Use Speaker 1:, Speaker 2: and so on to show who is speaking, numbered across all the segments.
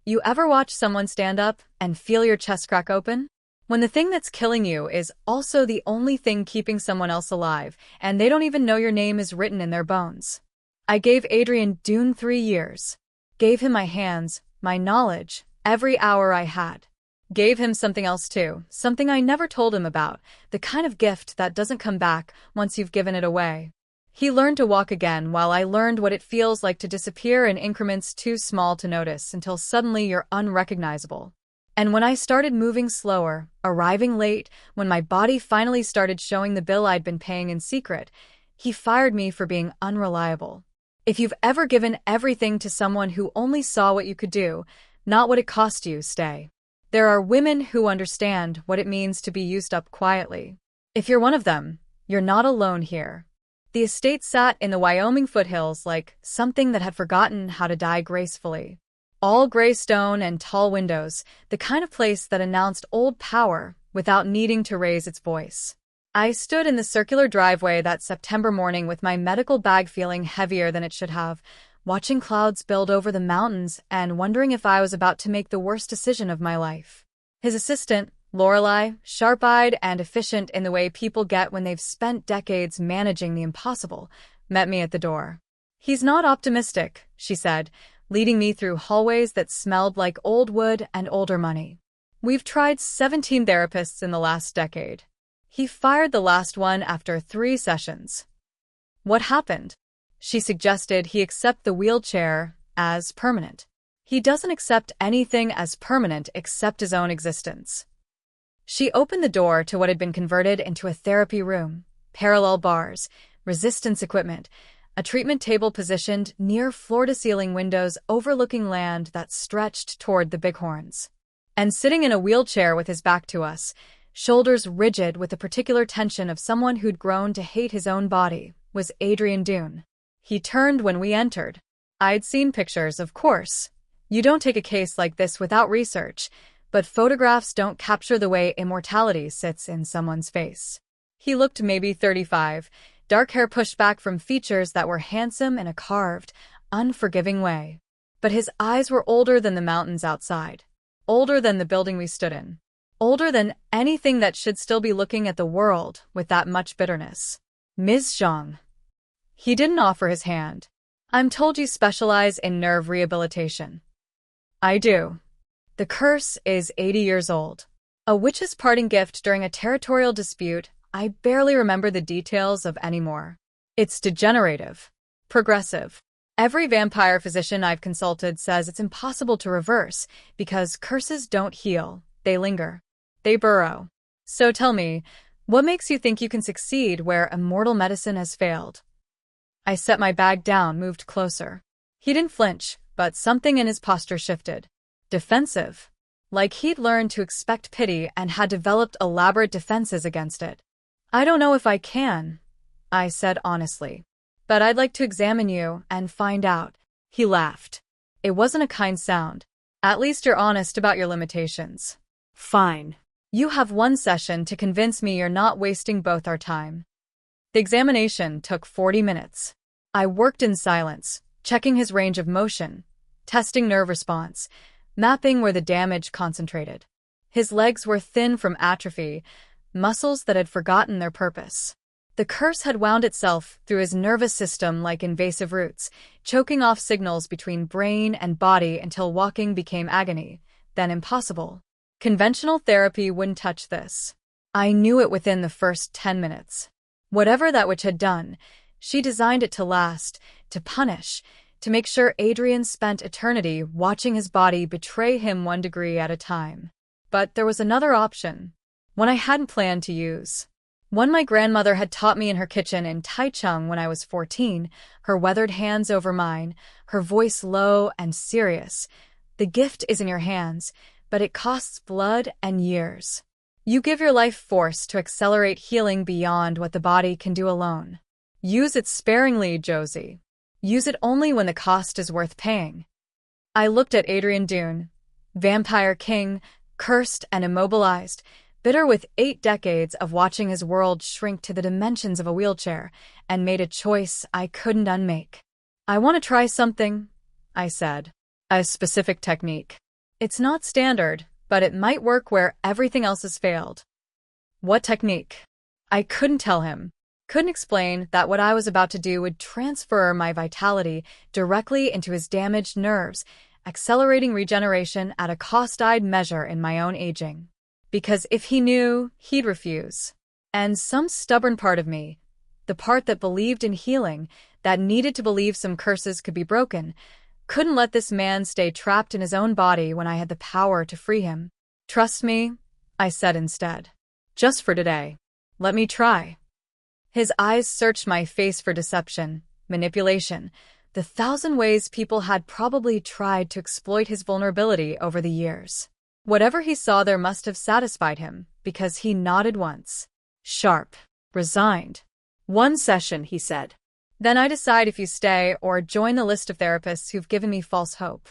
Speaker 1: You ever watch someone stand up and feel your chest crack open? When the thing that's killing you is also the only thing keeping someone else alive, and they don't even know your name is written in their bones. I gave Adrian Dune 3 years. Gave him my hands, my knowledge, every hour I had. Gave him something else too, something I never told him about, the kind of gift that doesn't come back once you've given it away. He learned to walk again while I learned what it feels like to disappear in increments too small to notice until suddenly you're unrecognizable. And when I started moving slower, arriving late, when my body finally started showing the bill I'd been paying in secret, he fired me for being unreliable. If you've ever given everything to someone who only saw what you could do, not what it cost you, stay. There are women who understand what it means to be used up quietly. If you're one of them, you're not alone here. The estate sat in the Wyoming foothills like something that had forgotten how to die gracefully. All gray stone and tall windows, the kind of place that announced old power without needing to raise its voice. I stood in the circular driveway that September morning with my medical bag feeling heavier than it should have, watching clouds build over the mountains and wondering if I was about to make the worst decision of my life. His assistant, Lorelei, sharp-eyed and efficient in the way people get when they've spent decades managing the impossible, met me at the door. "He's not optimistic," she said, leading me through hallways that smelled like old wood and older money. "We've tried 17 therapists in the last decade. He fired the last one after 3 sessions." "What happened?" She suggested he accept the wheelchair as permanent. "He doesn't accept anything as permanent except his own existence." She opened the door to what had been converted into a therapy room, parallel bars, resistance equipment, a treatment table positioned near floor-to-ceiling windows overlooking land that stretched toward the bighorns. And sitting in a wheelchair with his back to us, shoulders rigid with the particular tension of someone who'd grown to hate his own body, was Adrian Dune. He turned when we entered. I'd seen pictures, of course. You don't take a case like this without research, but photographs don't capture the way immortality sits in someone's face. He looked maybe 35, dark hair pushed back from features that were handsome in a carved, unforgiving way. But his eyes were older than the mountains outside, older than the building we stood in, older than anything that should still be looking at the world with that much bitterness. "Ms. Zhang." He didn't offer his hand. "I'm told you specialize in nerve rehabilitation." "I do. The curse is 80 years old. A witch's parting gift during a territorial dispute I barely remember the details of anymore. It's degenerative. Progressive. Every vampire physician I've consulted says it's impossible to reverse because curses don't heal, they linger. They burrow. So tell me, what makes you think you can succeed where immortal medicine has failed?" I set my bag down, moved closer. He didn't flinch, but something in his posture shifted. Defensive. Like he'd learned to expect pity and had developed elaborate defenses against it. "I don't know if I can," I said honestly. "But I'd like to examine you and find out." He laughed. It wasn't a kind sound. "At least you're honest about your limitations." "Fine. You have 1 session to convince me you're not wasting both our time." The examination took 40 minutes. I worked in silence, checking his range of motion, testing nerve response, mapping where the damage concentrated. His legs were thin from atrophy, muscles that had forgotten their purpose. The curse had wound itself through his nervous system like invasive roots, choking off signals between brain and body until walking became agony, then impossible. Conventional therapy wouldn't touch this. I knew it within the first 10 minutes. Whatever that witch had done, she designed it to last, to punish, to make sure Adrian spent eternity watching his body betray him 1 degree at a time. But there was another option, one I hadn't planned to use. One my grandmother had taught me in her kitchen in Taichung when I was 14, her weathered hands over mine, her voice low and serious. "The gift is in your hands, but it costs blood and years. You give your life force to accelerate healing beyond what the body can do alone. Use it sparingly, Josie. Use it only when the cost is worth paying." I looked at Adrian Dune, vampire king, cursed and immobilized, bitter with 8 decades of watching his world shrink to the dimensions of a wheelchair, and made a choice I couldn't unmake. "I want to try something," I said. "A specific technique." It's not standard, but it might work where everything else has failed. What technique? I couldn't tell him. Couldn't explain that what I was about to do would transfer my vitality directly into his damaged nerves, accelerating regeneration at a cost I'd measure in my own aging. Because if he knew, he'd refuse. And some stubborn part of me, the part that believed in healing, that needed to believe some curses could be broken, couldn't let this man stay trapped in his own body when I had the power to free him. Trust me, I said instead. Just for today. Let me try. His eyes searched my face for deception, manipulation, the 1,000 ways people had probably tried to exploit his vulnerability over the years. Whatever he saw there must have satisfied him, because he nodded once. Sharp. Resigned. 1 session, he said. Then I decide if you stay or join the list of therapists who've given me false hope.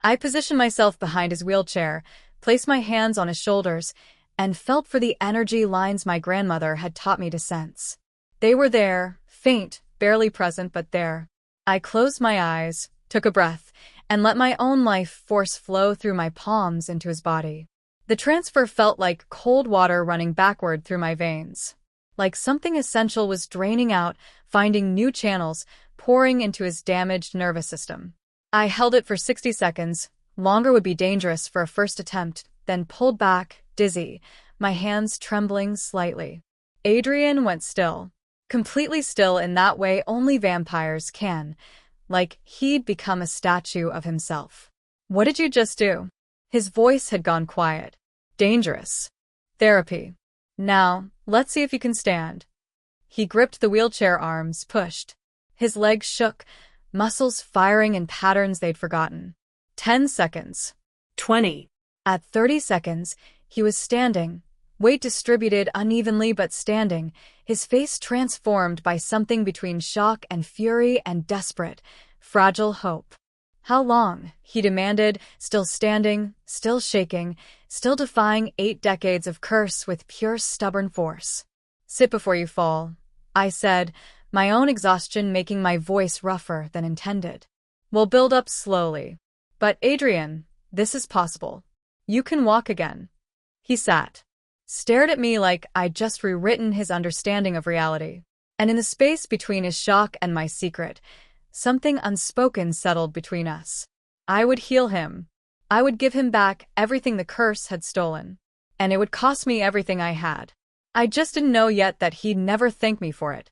Speaker 1: I positioned myself behind his wheelchair, placed my hands on his shoulders, and felt for the energy lines my grandmother had taught me to sense. They were there, faint, barely present, but there. I closed my eyes, took a breath, and let my own life force flow through my palms into his body. The transfer felt like cold water running backward through my veins. Like something essential was draining out, finding new channels, pouring into his damaged nervous system. I held it for 60 seconds, longer would be dangerous for a first attempt, then pulled back, dizzy, my hands trembling slightly. Adrian went still. Completely still in that way only vampires can, like he'd become a statue of himself. What did you just do? His voice had gone quiet. Dangerous. Therapy. Now, let's see if you can stand. He gripped the wheelchair arms, pushed. His legs shook, muscles firing in patterns they'd forgotten. 10 seconds. 20. At 30 seconds, he was standing, weight distributed unevenly but standing, his face transformed by something between shock and fury and desperate, fragile hope. How long? He demanded, still standing, still shaking, still defying 8 decades of curse with pure stubborn force. Sit before you fall, I said, my own exhaustion making my voice rougher than intended. We'll build up slowly. But Adrian, this is possible. You can walk again. He sat, stared at me like I'd just rewritten his understanding of reality. And in the space between his shock and my secret, something unspoken settled between us. I would heal him. I would give him back everything the curse had stolen. And it would cost me everything I had. I just didn't know yet that he'd never thank me for it.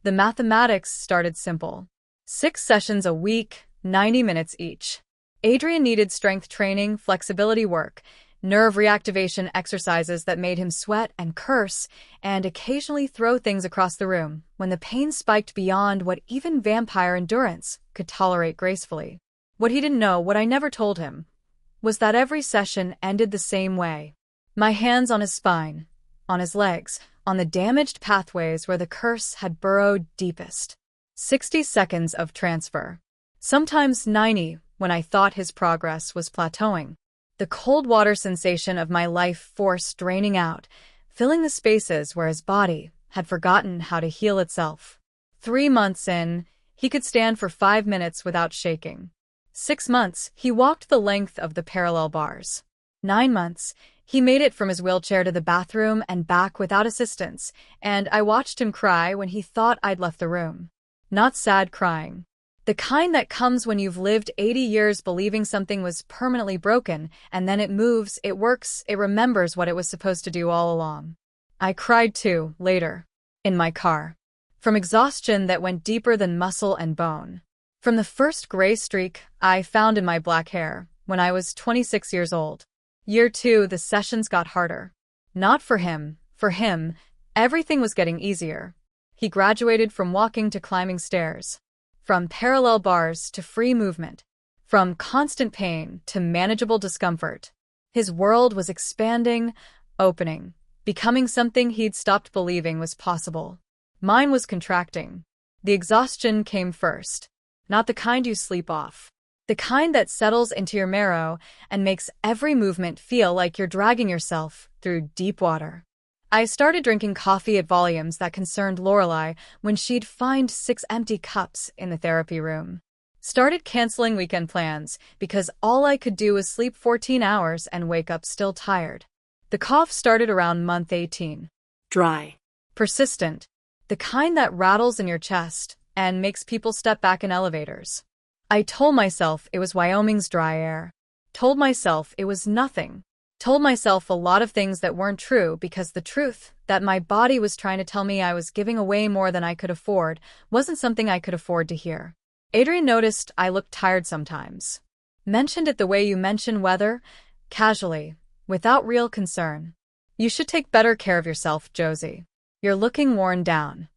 Speaker 1: The mathematics started simple. 6 sessions a week, 90 minutes each. Adrian needed strength training, flexibility work, nerve reactivation exercises that made him sweat and curse, and occasionally throw things across the room when the pain spiked beyond what even vampire endurance could tolerate gracefully. What he didn't know, what I never told him, was that every session ended the same way. My hands on his spine, on his legs, on the damaged pathways where the curse had burrowed deepest. 60 seconds of transfer. Sometimes 90 when I thought his progress was plateauing. The cold water sensation of my life force draining out, filling the spaces where his body had forgotten how to heal itself. 3 months in, he could stand for 5 minutes without shaking. 6 months, he walked the length of the parallel bars. 9 months, he made it from his wheelchair to the bathroom and back without assistance, and I watched him cry when he thought I'd left the room. Not sad crying. The kind that comes when you've lived 80 years believing something was permanently broken, and then it moves, it works, it remembers what it was supposed to do all along. I cried too, later. In my car. From exhaustion that went deeper than muscle and bone. From the first gray streak I found in my black hair when I was 26 years old. Year 2, the sessions got harder. Not for him. For him, everything was getting easier. He graduated from walking to climbing stairs. From parallel bars to free movement. From constant pain to manageable discomfort. His world was expanding, opening, becoming something he'd stopped believing was possible. Mine was contracting. The exhaustion came first. Not the kind you sleep off. The kind that settles into your marrow and makes every movement feel like you're dragging yourself through deep water. I started drinking coffee at volumes that concerned Lorelei when she'd find 6 empty cups in the therapy room. Started canceling weekend plans because all I could do was sleep 14 hours and wake up still tired. The cough started around month 18.
Speaker 2: Dry.
Speaker 1: Persistent. The kind that rattles in your chest and makes people step back in elevators. I told myself it was Wyoming's dry air. Told myself it was nothing. Told myself a lot of things that weren't true because the truth that my body was trying to tell me I was giving away more than I could afford wasn't something I could afford to hear. Adrian noticed I looked tired sometimes. Mentioned it the way you mention weather, casually, without real concern. You should take better care of yourself, Josie. You're looking worn down.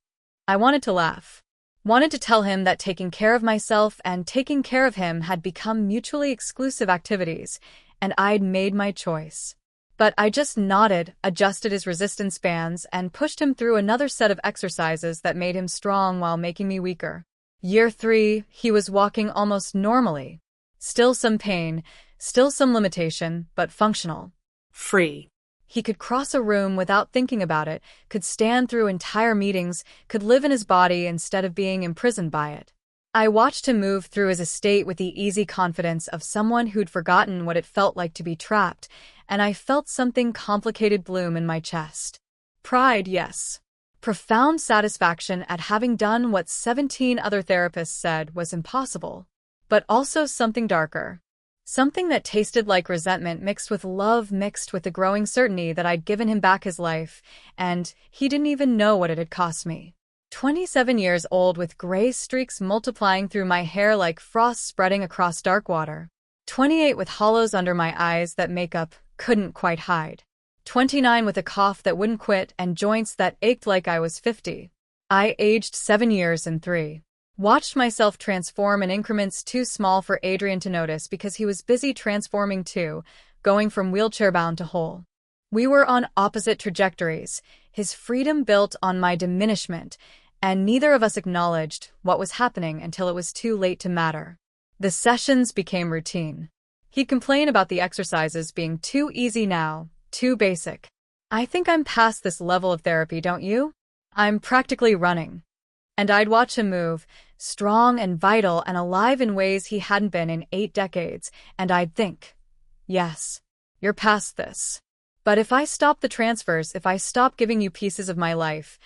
Speaker 1: I wanted to laugh. Wanted to tell him that taking care of myself and taking care of him had become mutually exclusive activities, and I'd made my choice. But I just nodded, adjusted his resistance bands, and pushed him through another set of exercises that made him strong while making me weaker. Year 3, he was walking almost normally. Still some pain, still some limitation, but functional.
Speaker 2: Free.
Speaker 1: He could cross a room without thinking about it, could stand through entire meetings, could live in his body instead of being imprisoned by it. I watched him move through his estate with the easy confidence of someone who'd forgotten what it felt like to be trapped, and I felt something complicated bloom in my chest. Pride, yes. Profound satisfaction at having done what 17 other therapists said was impossible. But also something darker. Something that tasted like resentment mixed with love mixed with the growing certainty that I'd given him back his life, and he didn't even know what it had cost me. 27 years old with gray streaks multiplying through my hair like frost spreading across dark water. 28 with hollows under my eyes that makeup couldn't quite hide. 29 with a cough that wouldn't quit and joints that ached like I was 50. I aged 7 years in 3. Watched myself transform in increments too small for Adrian to notice because he was busy transforming too, going from wheelchair-bound to whole. We were on opposite trajectories, his freedom built on my diminishment, and neither of us acknowledged what was happening until it was too late to matter. The sessions became routine. He'd complain about the exercises being too easy now, too basic. I think I'm past this level of therapy, don't you? I'm practically running. And I'd watch him move, strong and vital and alive in ways he hadn't been in 8 decades, and I'd think, yes, you're past this. But if I stop the transfers, if I stop giving you pieces of my life,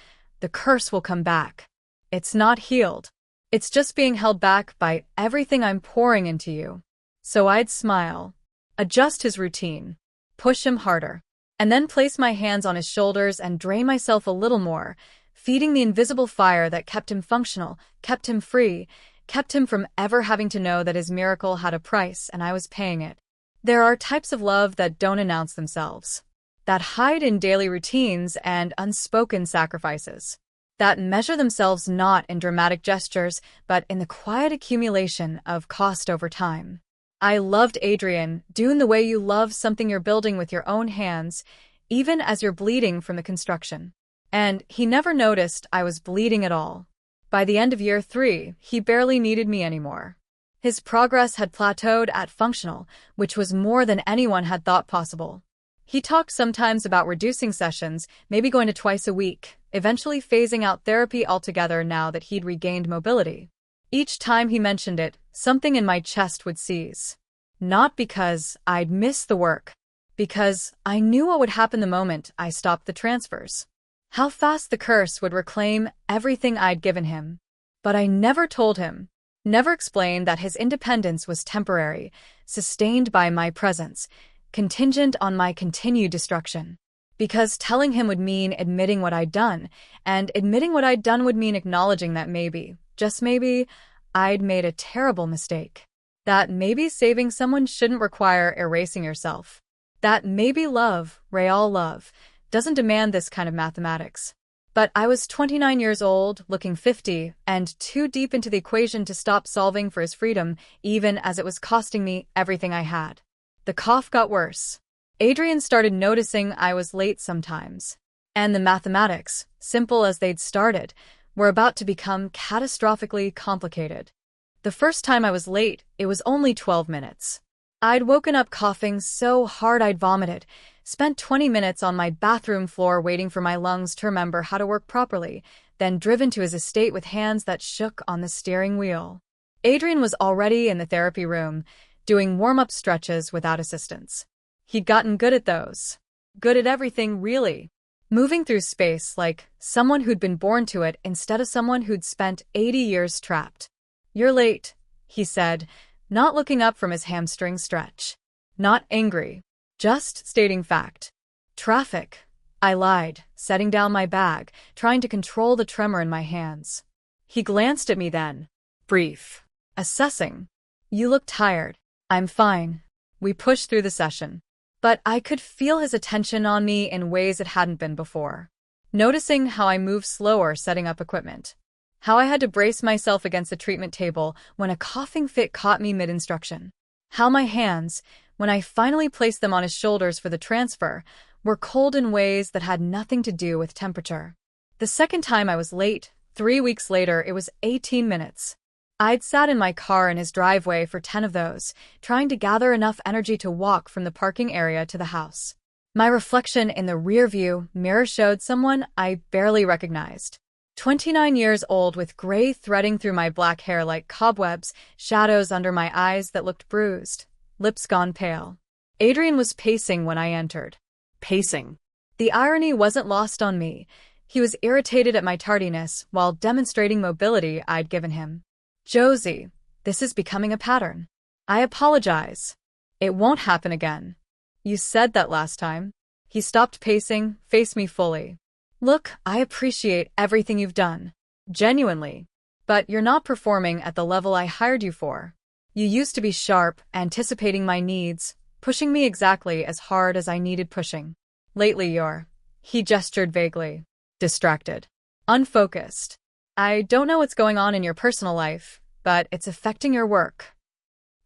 Speaker 1: the curse will come back. It's not healed. It's just being held back by everything I'm pouring into you. So I'd smile, adjust his routine, push him harder, and then place my hands on his shoulders and drain myself a little more, feeding the invisible fire that kept him functional, kept him free, kept him from ever having to know that his miracle had a price and I was paying it. There are types of love that don't announce themselves, that hide in daily routines and unspoken sacrifices, that measure themselves not in dramatic gestures but in the quiet accumulation of cost over time. I loved Adrian, doing the way you love something you're building with your own hands, even as you're bleeding from the construction. And he never noticed I was bleeding at all. By the end of year 3, he barely needed me anymore. His progress had plateaued at functional, which was more than anyone had thought possible. He talked sometimes about reducing sessions, maybe going to twice a week, eventually phasing out therapy altogether now that he'd regained mobility. Each time he mentioned it, something in my chest would seize. Not because I'd miss the work, because I knew what would happen the moment I stopped the transfers. How fast the curse would reclaim everything I'd given him. But I never told him, never explained that his independence was temporary, sustained by my presence, contingent on my continued destruction. Because telling him would mean admitting what I'd done, and admitting what I'd done would mean acknowledging that maybe, just maybe, I'd made a terrible mistake. That maybe saving someone shouldn't require erasing yourself. That maybe love, real love, doesn't demand this kind of mathematics. But I was 29 years old, looking 50, and too deep into the equation to stop solving for his freedom, even as it was costing me everything I had. The cough got worse. Adrian started noticing I was late sometimes. And the mathematics, simple as they'd started, were about to become catastrophically complicated. The first time I was late, it was only 12 minutes. I'd woken up coughing so hard I'd vomited, spent 20 minutes on my bathroom floor waiting for my lungs to remember how to work properly, then driven to his estate with hands that shook on the steering wheel. Adrian was already in the therapy room, doing warm-up stretches without assistance. He'd gotten good at those. Good at everything, really. Moving through space like someone who'd been born to it instead of someone who'd spent 80 years trapped. "You're late," he said, not looking up from his hamstring stretch. Not angry, just stating fact. "Traffic," I lied, setting down my bag, trying to control the tremor in my hands. He glanced at me then. Brief. Assessing. "You look tired." "I'm fine." We pushed through the session. But I could feel his attention on me in ways it hadn't been before. Noticing how I moved slower setting up equipment. How I had to brace myself against the treatment table when a coughing fit caught me mid-instruction. How my hands, when I finally placed them on his shoulders for the transfer, were cold in ways that had nothing to do with temperature. The second time I was late, 3 weeks later, it was 18 minutes. I'd sat in my car in his driveway for 10 of those, trying to gather enough energy to walk from the parking area to the house. My reflection in the rearview mirror showed someone I barely recognized. 29 years old with gray threading through my black hair like cobwebs, shadows under my eyes that looked bruised, lips gone pale. Adrian was pacing when I entered. Pacing. The irony wasn't lost on me. He was irritated at my tardiness while demonstrating mobility I'd given him. "Josie, this is becoming a pattern. I apologize. It won't happen again." "You said that last time." He stopped pacing, faced me fully. "Look, I appreciate everything you've done. Genuinely. But you're not performing at the level I hired you for. You used to be sharp, anticipating my needs, pushing me exactly as hard as I needed pushing. Lately you're..." He gestured vaguely. "Distracted. Unfocused. I don't know what's going on in your personal life, but it's affecting your work."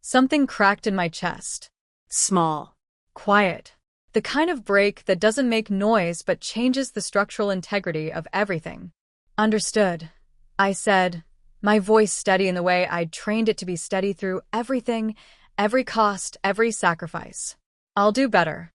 Speaker 1: Something cracked in my chest. Small. Quiet. The kind of break that doesn't make noise but changes the structural integrity of everything. "Understood," I said, my voice steady in the way I'd trained it to be steady through everything, every cost, every sacrifice. "I'll do better."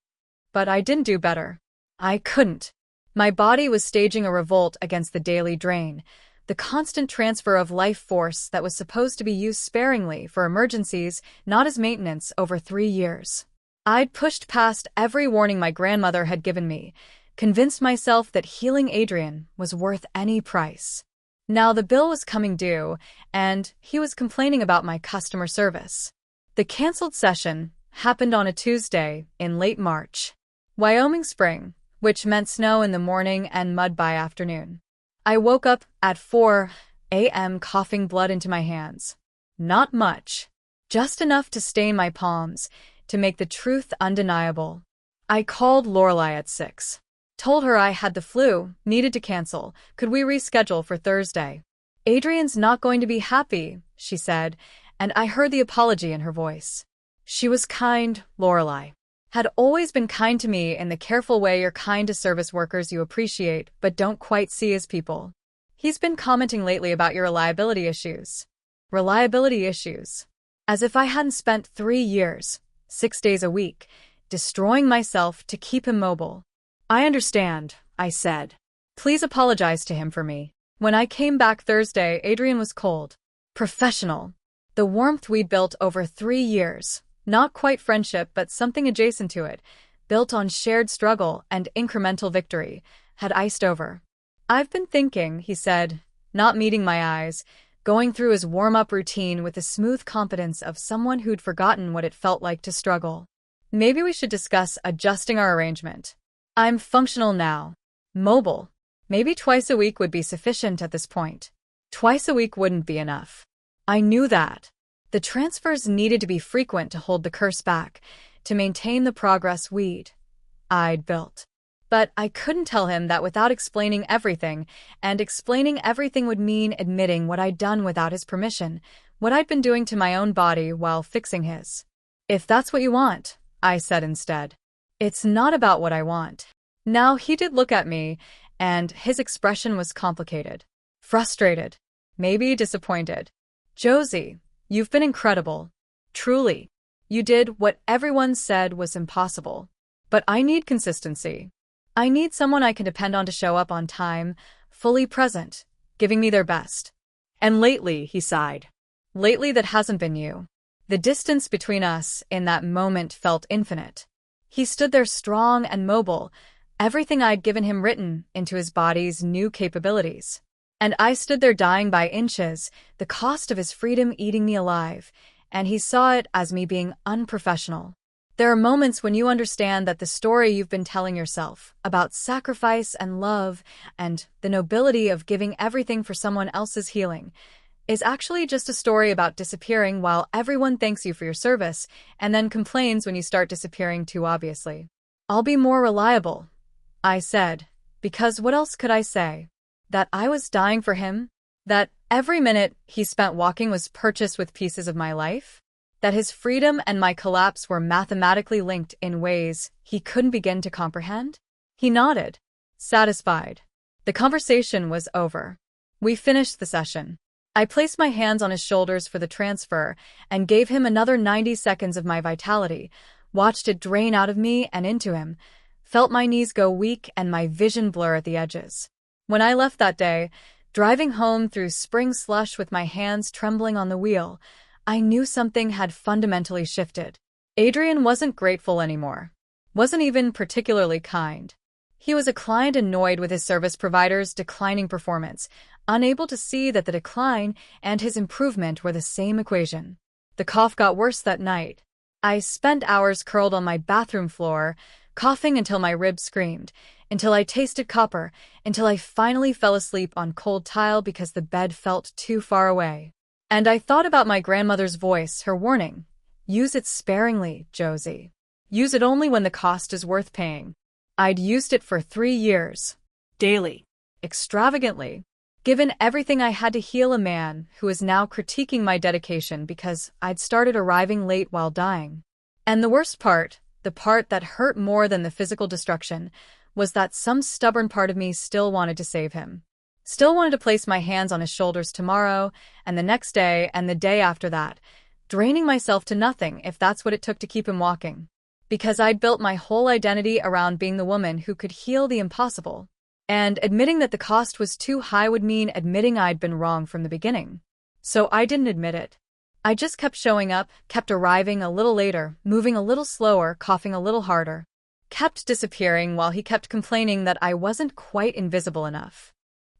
Speaker 1: But I didn't do better. I couldn't. My body was staging a revolt against the daily drain, the constant transfer of life force that was supposed to be used sparingly for emergencies, not as maintenance, over 3 years. I'd pushed past every warning my grandmother had given me, convinced myself that healing Adrian was worth any price. Now the bill was coming due, and he was complaining about my customer service. The canceled session happened on a Tuesday in late March. Wyoming spring, which meant snow in the morning and mud by afternoon. I woke up at 4 a.m. coughing blood into my hands. Not much. Just enough to stain my palms, to make the truth undeniable. I called Lorelai at 6. Told her I had the flu, needed to cancel. Could we reschedule for Thursday? "Adrian's not going to be happy," she said, and I heard the apology in her voice. She was kind, Lorelai. Had always been kind to me in the careful way you're kind to service workers you appreciate but don't quite see as people. "He's been commenting lately about your reliability issues." Reliability issues. As if I hadn't spent 3 years, 6 days a week, destroying myself to keep him mobile. "I understand," I said. "Please apologize to him for me." When I came back Thursday, Adrian was cold. Professional. The warmth we'd built over 3 years. Not quite friendship, but something adjacent to it, built on shared struggle and incremental victory, had iced over. "I've been thinking," he said, not meeting my eyes, going through his warm-up routine with the smooth competence of someone who'd forgotten what it felt like to struggle. "Maybe we should discuss adjusting our arrangement. I'm functional now. Mobile. Maybe twice a week would be sufficient at this point." Twice a week wouldn't be enough. I knew that. The transfers needed to be frequent to hold the curse back, to maintain the progress I'd built. But I couldn't tell him that without explaining everything, and explaining everything would mean admitting what I'd done without his permission, what I'd been doing to my own body while fixing his. "If that's what you want," I said instead. "It's not about what I want." Now he did look at me, and his expression was complicated. Frustrated. Maybe disappointed. "Josie, you've been incredible. Truly. You did what everyone said was impossible. But I need consistency. I need someone I can depend on to show up on time, fully present, giving me their best." "And lately," he sighed. Lately that hasn't been you. The distance between us in that moment felt infinite. He stood there strong and mobile, everything I'd given him written into his body's new capabilities. And I stood there dying by inches, the cost of his freedom eating me alive, and he saw it as me being unprofessional. There are moments when you understand that the story you've been telling yourself about sacrifice and love and the nobility of giving everything for someone else's healing is actually just a story about disappearing while everyone thanks you for your service and then complains when you start disappearing too obviously. I'll be more reliable, I said, because what else could I say? That I was dying for him? That every minute he spent walking was purchased with pieces of my life? That his freedom and my collapse were mathematically linked in ways he couldn't begin to comprehend? He nodded, satisfied. The conversation was over. We finished the session. I placed my hands on his shoulders for the transfer and gave him another 90 seconds of my vitality, watched it drain out of me and into him, felt my knees go weak and my vision blur at the edges. When I left that day, driving home through spring slush with my hands trembling on the wheel, I knew something had fundamentally shifted. Adrian wasn't grateful anymore. Wasn't even particularly kind. He was a client annoyed with his service provider's declining performance, unable to see that the decline and his improvement were the same equation. The cough got worse that night. I spent hours curled on my bathroom floor, coughing until my ribs screamed, until I tasted copper, until I finally fell asleep on cold tile because the bed felt too far away. And I thought about my grandmother's voice, her warning. Use it sparingly, Josie. Use it only when the cost is worth paying. I'd used it for 3 years. Daily. Extravagantly. Given everything I had to heal a man who was now critiquing my dedication because I'd started arriving late while dying. And the worst part, the part that hurt more than the physical destruction, was that some stubborn part of me still wanted to save him. Still wanted to place my hands on his shoulders tomorrow, and the next day, and the day after that, draining myself to nothing if that's what it took to keep him walking. Because I'd built my whole identity around being the woman who could heal the impossible. And admitting that the cost was too high would mean admitting I'd been wrong from the beginning. So I didn't admit it. I just kept showing up, kept arriving a little later, moving a little slower, coughing a little harder. Kept disappearing while he kept complaining that I wasn't quite invisible enough.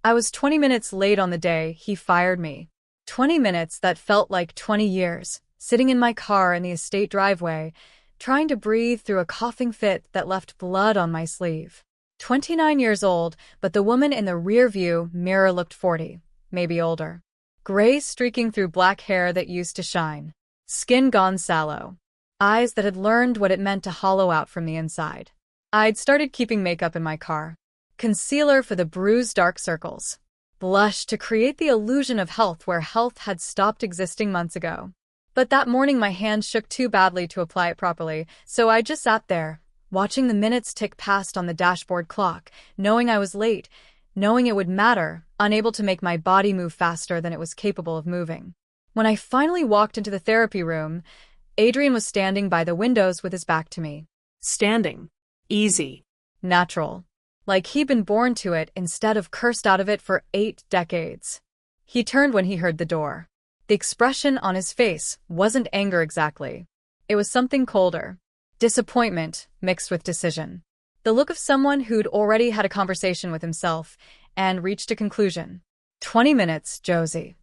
Speaker 1: I was 20 minutes late on the day he fired me. 20 minutes that felt like 20 years, sitting in my car in the estate driveway, trying to breathe through a coughing fit that left blood on my sleeve. 29 years old, but the woman in the rear-view mirror looked 40, maybe older. Gray streaking through black hair that used to shine. Skin gone sallow. Eyes that had learned what it meant to hollow out from the inside. I'd started keeping makeup in my car. Concealer for the bruised dark circles. Blush to create the illusion of health where health had stopped existing months ago. But that morning my hand shook too badly to apply it properly, so I just sat there, watching the minutes tick past on the dashboard clock, knowing I was late, knowing it would matter, unable to make my body move faster than it was capable of moving. When I finally walked into the therapy room, Adrian was standing by the windows with his back to me. Standing. Easy. Natural. Like he'd been born to it instead of cursed out of it for 8 decades. He turned when he heard the door. The expression on his face wasn't anger exactly. It was something colder. Disappointment mixed with decision. The look of someone who'd already had a conversation with himself and reached a conclusion. 20 minutes, Josie.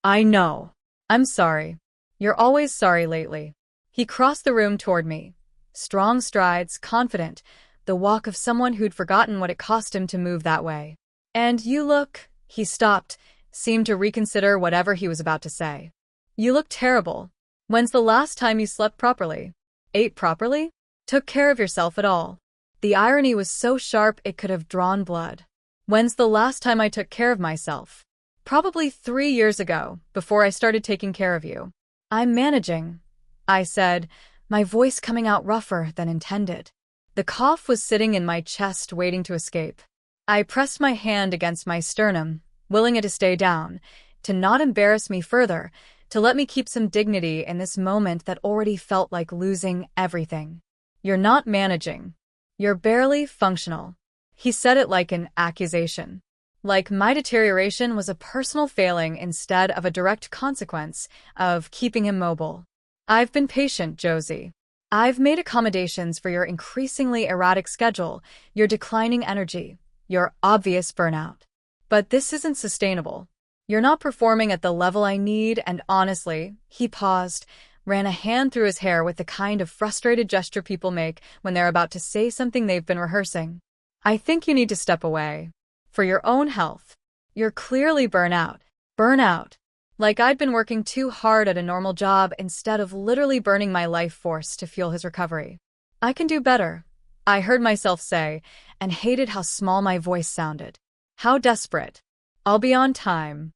Speaker 1: I know. I'm sorry. You're always sorry lately. He crossed the room toward me. Strong strides, confident, the walk of someone who'd forgotten what it cost him to move that way. And you look, he stopped, seemed to reconsider whatever he was about to say. You look terrible. When's the last time you slept properly? Ate properly? Took care of yourself at all? The irony was so sharp it could have drawn blood. When's the last time I took care of myself? Probably 3 years ago, before I started taking care of you. I'm managing, I said, my voice coming out rougher than intended. The cough was sitting in my chest waiting to escape. I pressed my hand against my sternum, willing it to stay down, to not embarrass me further, to let me keep some dignity in this moment that already felt like losing everything. You're not managing. You're barely functional. He said it like an accusation. Like my deterioration was a personal failing instead of a direct consequence of keeping him mobile. I've been patient, Josie. I've made accommodations for your increasingly erratic schedule, your declining energy, your obvious burnout. But this isn't sustainable. You're not performing at the level I need, and honestly, he paused, ran a hand through his hair with the kind of frustrated gesture people make when they're about to say something they've been rehearsing. I think you need to step away. For your own health. You're clearly burnout. Burnout. Like I'd been working too hard at a normal job instead of literally burning my life force to fuel his recovery. I can do better, I heard myself say, and hated how small my voice sounded. How desperate. I'll be on time.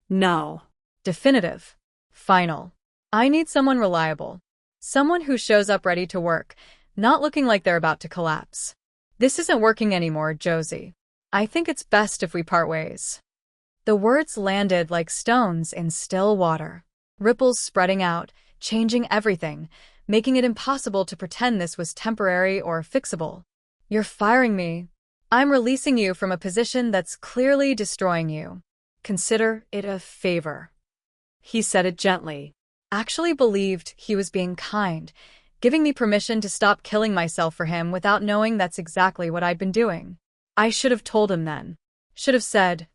Speaker 1: No. Definitive. Final. I need someone reliable. Someone who shows up ready to work, not looking like they're about to collapse. This isn't working anymore, Josie. I think it's best if we part ways. The words landed like stones in still water, ripples spreading out, changing everything, making it impossible to pretend this was temporary or fixable. You're firing me. I'm releasing you from a position that's clearly destroying you. Consider it a favor. He said it gently. Actually believed he was being kind, giving me permission to stop killing myself for him without knowing that's exactly what I'd been doing. I should have told him then. Should have said,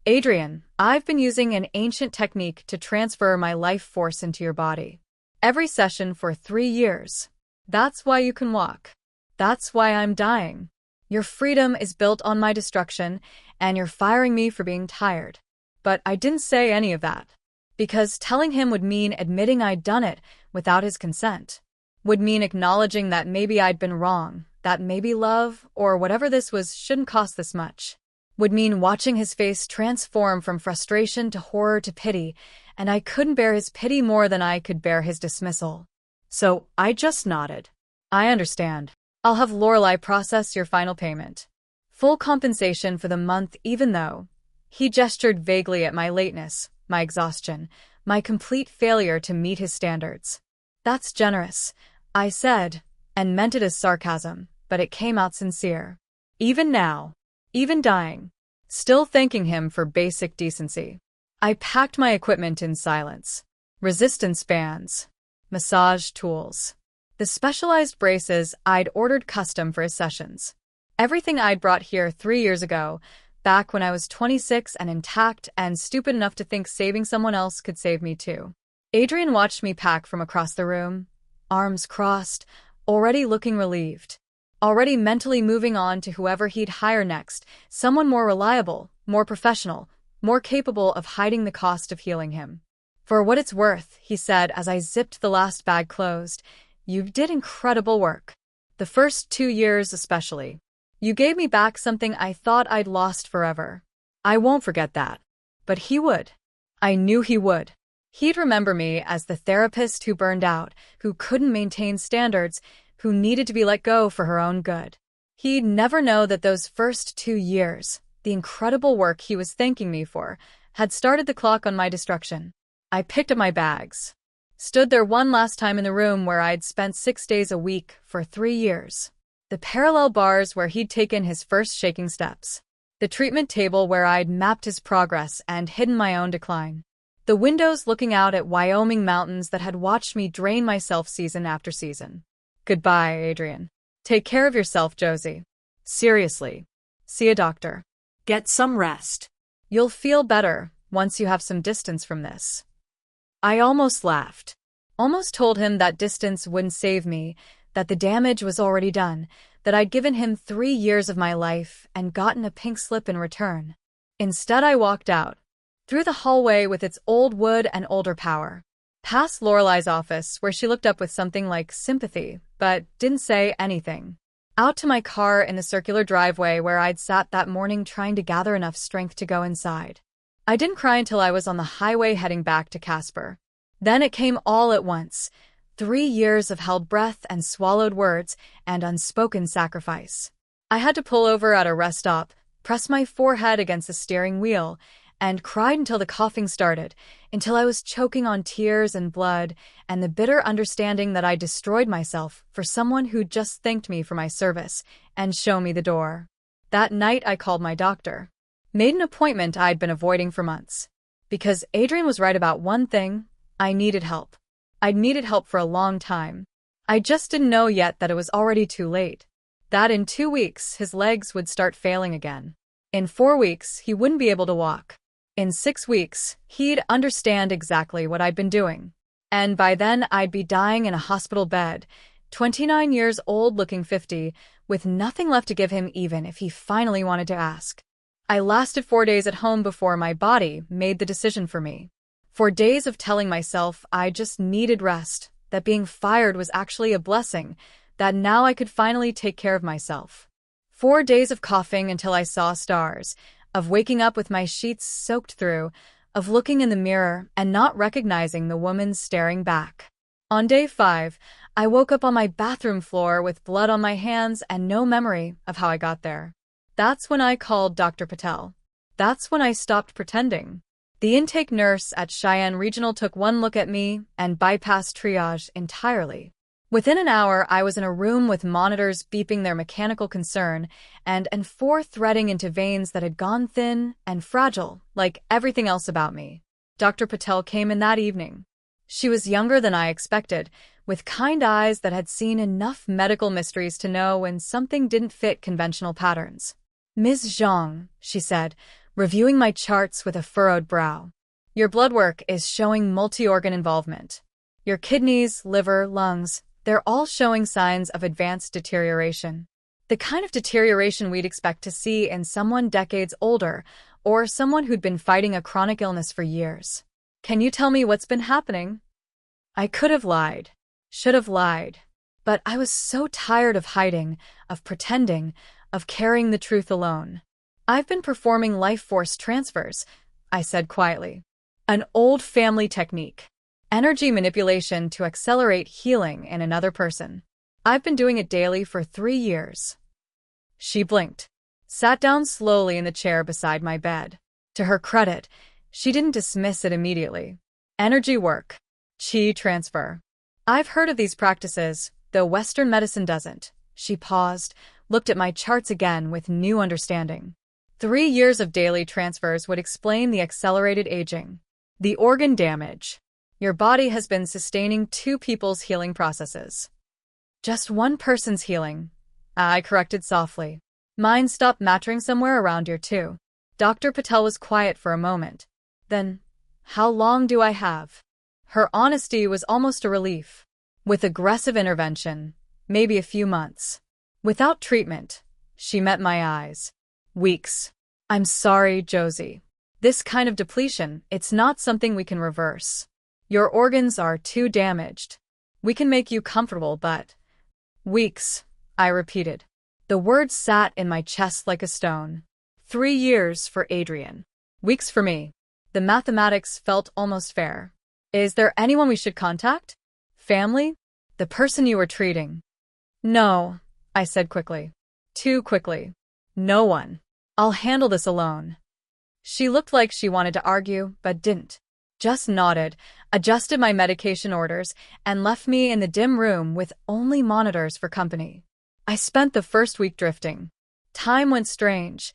Speaker 1: Adrian, I've been using an ancient technique to transfer my life force into your body. Every session for 3 years. That's why you can walk. That's why I'm dying. Your freedom is built on my destruction, and you're firing me for being tired. But I didn't say any of that. Because telling him would mean admitting I'd done it without his consent. Would mean acknowledging that maybe I'd been wrong, that maybe love, or whatever this was, shouldn't cost this much. Would mean watching his face transform from frustration to horror to pity, and I couldn't bear his pity more than I could bear his dismissal. So I just nodded. I understand. I'll have Lorelei process your final payment. Full compensation for the month, even though. He gestured vaguely at my lateness, my exhaustion, my complete failure to meet his standards. That's generous, I said, and meant it as sarcasm, but it came out sincere. Even now. Even dying. Still thanking him for basic decency. I packed my equipment in silence. Resistance bands. Massage tools. The specialized braces I'd ordered custom for his sessions. Everything I'd brought here 3 years ago, back when I was 26 and intact and stupid enough to think saving someone else could save me too. Adrian watched me pack from across the room, arms crossed, already looking relieved. Already mentally moving on to whoever he'd hire next, someone more reliable, more professional, more capable of hiding the cost of healing him. For what it's worth, he said as I zipped the last bag closed, you did incredible work. The first 2 years especially. You gave me back something I thought I'd lost forever. I won't forget that. But he would. I knew he would. He'd remember me as the therapist who burned out, who couldn't maintain standards, who needed to be let go for her own good. He'd never know that those first 2 years, the incredible work he was thanking me for, had started the clock on my destruction. I picked up my bags. Stood there one last time in the room where I'd spent 6 days a week for 3 years. The parallel bars where he'd taken his first shaking steps. The treatment table where I'd mapped his progress and hidden my own decline. The windows looking out at Wyoming mountains that had watched me drain myself season after season. Goodbye, Adrian. Take care of yourself, Josie. Seriously. See a doctor. Get some rest. You'll feel better once you have some distance from this. I almost laughed. Almost told him that distance wouldn't save me, that the damage was already done, that I'd given him 3 years of my life and gotten a pink slip in return. Instead, I walked out. Through the hallway with its old wood and older power. Past Lorelei's office, where she looked up with something like sympathy, but didn't say anything. Out to my car in the circular driveway where I'd sat that morning trying to gather enough strength to go inside. I didn't cry until I was on the highway heading back to Casper. Then it came all at once. 3 years of held breath and swallowed words and unspoken sacrifice. I had to pull over at a rest stop, press my forehead against the steering wheel, and cried until the coughing started, until I was choking on tears and blood and the bitter understanding that I destroyed myself for someone who'd just thanked me for my service and shown me the door. That night I called my doctor. Made an appointment I'd been avoiding for months. Because Adrian was right about one thing, I needed help. I'd needed help for a long time. I just didn't know yet that it was already too late. That in 2 weeks his legs would start failing again. In 4 weeks he wouldn't be able to walk. In 6 weeks he'd understand exactly what I'd been doing. And by then I'd be dying in a hospital bed, 29 years old looking 50, with nothing left to give him even if he finally wanted to ask. I lasted 4 days at home before my body made the decision for me. 4 days of telling myself I just needed rest, that being fired was actually a blessing, that now I could finally take care of myself. 4 days of coughing until I saw stars, of waking up with my sheets soaked through, of looking in the mirror and not recognizing the woman staring back. On day 5, I woke up on my bathroom floor with blood on my hands and no memory of how I got there. That's when I called Dr. Patel. That's when I stopped pretending. The intake nurse at Cheyenne Regional took one look at me and bypassed triage entirely. Within an hour, I was in a room with monitors beeping their mechanical concern and 4 threading into veins that had gone thin and fragile, like everything else about me. Dr. Patel came in that evening. She was younger than I expected, with kind eyes that had seen enough medical mysteries to know when something didn't fit conventional patterns. "Ms. Zhang," she said, reviewing my charts with a furrowed brow. "Your blood work is showing multi-organ involvement. Your kidneys, liver, lungs, they're all showing signs of advanced deterioration. The kind of deterioration we'd expect to see in someone decades older or someone who'd been fighting a chronic illness for years. Can you tell me what's been happening?" I could have lied. Should have lied. But I was so tired of hiding, of pretending, of carrying the truth alone. "I've been performing life force transfers," I said quietly. "An old family technique. Energy manipulation to accelerate healing in another person. I've been doing it daily for 3 years." She blinked, sat down slowly in the chair beside my bed. To her credit, she didn't dismiss it immediately. "Energy work. Qi transfer. I've heard of these practices, though Western medicine doesn't." She paused, looked at my charts again with new understanding. 3 years of daily transfers would explain the accelerated aging. The organ damage. Your body has been sustaining 2 people's healing processes. "Just one person's healing," I corrected softly. "Mine stopped mattering somewhere around here too." Dr. Patel was quiet for a moment. "Then, how long do I have?" Her honesty was almost a relief. "With aggressive intervention, maybe a few months. Without treatment," she met my eyes, "weeks." "I'm sorry, Josie. This kind of depletion, it's not something we can reverse. Your organs are too damaged. We can make you comfortable, but..." "Weeks," I repeated. The words sat in my chest like a stone. 3 years for Adrian. Weeks for me. The mathematics felt almost fair. "Is there anyone we should contact? Family? The person you were treating?" "No," I said quickly. Too quickly. "No one. I'll handle this alone." She looked like she wanted to argue, but didn't. Just nodded, adjusted my medication orders, and left me in the dim room with only monitors for company. I spent the first week drifting. Time went strange.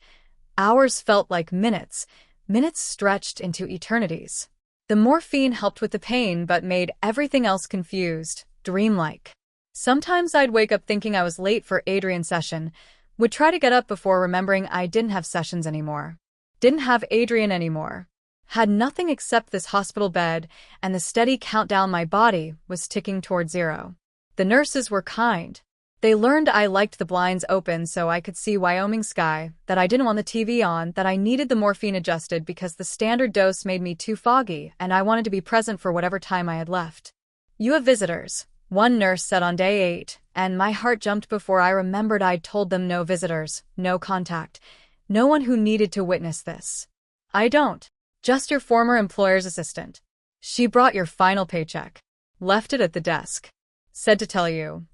Speaker 1: Hours felt like minutes, minutes stretched into eternities. The morphine helped with the pain but made everything else confused, dreamlike. Sometimes I'd wake up thinking I was late for Adrian's session, would try to get up before remembering I didn't have sessions anymore. Didn't have Adrian anymore. Had nothing except this hospital bed and the steady countdown my body was ticking toward 0. The nurses were kind. They learned I liked the blinds open so I could see Wyoming sky, that I didn't want the TV on, that I needed the morphine adjusted because the standard dose made me too foggy and I wanted to be present for whatever time I had left. "You have visitors," one nurse said on day 8, and my heart jumped before I remembered I'd told them no visitors, no contact, no one who needed to witness this. "I don't. Just your former employer's assistant. She brought your final paycheck. Left it at the desk. Said to tell you."